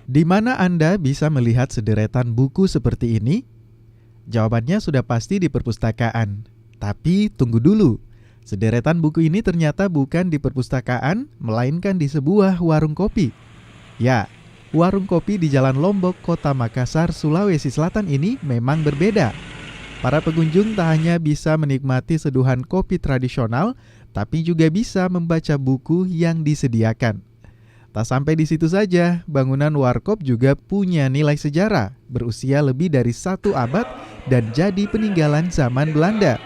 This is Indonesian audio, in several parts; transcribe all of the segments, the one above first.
Di mana Anda bisa melihat sederetan buku seperti ini? Jawabannya sudah pasti di perpustakaan. Tapi tunggu dulu. Sederetan buku ini ternyata bukan di perpustakaan, melainkan di sebuah warung kopi. Ya, warung kopi di Jalan Lombok, Kota Makassar, Sulawesi Selatan ini memang berbeda. Para pengunjung tak hanya bisa menikmati seduhan kopi tradisional, tapi juga bisa membaca buku yang disediakan. Tak sampai di situ saja, bangunan warkop juga punya nilai sejarah, berusia lebih dari 1 abad dan jadi peninggalan zaman Belanda.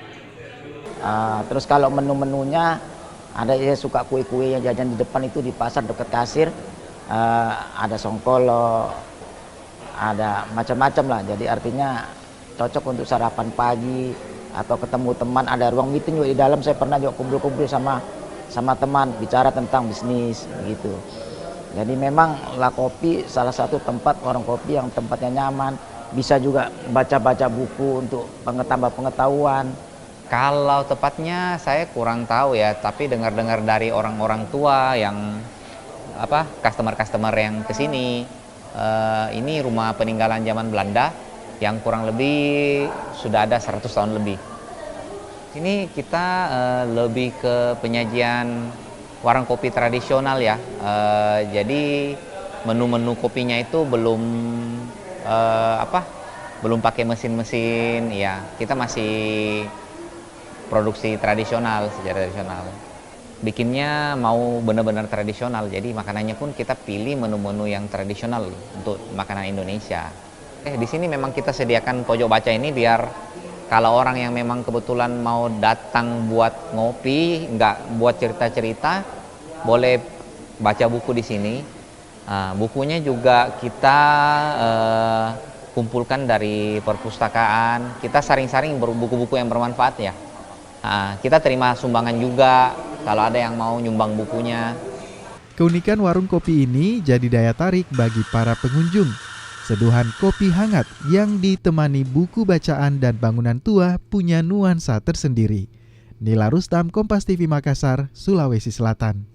Terus kalau menu-menunya, ada saya suka kue-kue yang jajan di depan itu di pasar dekat kasir. Ada songkolo, ada macam-macam lah. Jadi artinya cocok untuk sarapan pagi atau ketemu teman. Ada ruang meeting juga di dalam. Saya pernah juga kumpul-kumpul sama teman bicara tentang bisnis begitu. Jadi memang La Kopi salah satu tempat warung kopi yang tempatnya nyaman. Bisa juga baca-baca buku untuk tambah pengetahuan. Kalau tepatnya saya kurang tahu ya, tapi dengar-dengar dari orang-orang tua yang customer-customer yang kesini, ini rumah peninggalan zaman Belanda yang kurang lebih sudah ada 100 tahun lebih. Ini kita lebih ke penyajian warung kopi tradisional ya. Jadi menu-menu kopinya itu belum belum pakai mesin-mesin ya. Kita masih produksi tradisional, secara tradisional. Bikinnya mau benar-benar tradisional. Jadi makanannya pun kita pilih menu-menu yang tradisional untuk makanan Indonesia. Di sini memang kita sediakan pojok baca ini biar kalau orang yang memang kebetulan mau datang buat ngopi, nggak buat cerita-cerita, boleh baca buku di sini. Bukunya juga kita kumpulkan dari perpustakaan. Kita saring-saring buku-buku yang bermanfaat ya. Kita terima sumbangan juga kalau ada yang mau nyumbang bukunya. Keunikan warung kopi ini jadi daya tarik bagi para pengunjung. Seduhan kopi hangat yang ditemani buku bacaan dan bangunan tua punya nuansa tersendiri. Nila Rustam, Kompas TV Makassar, Sulawesi Selatan.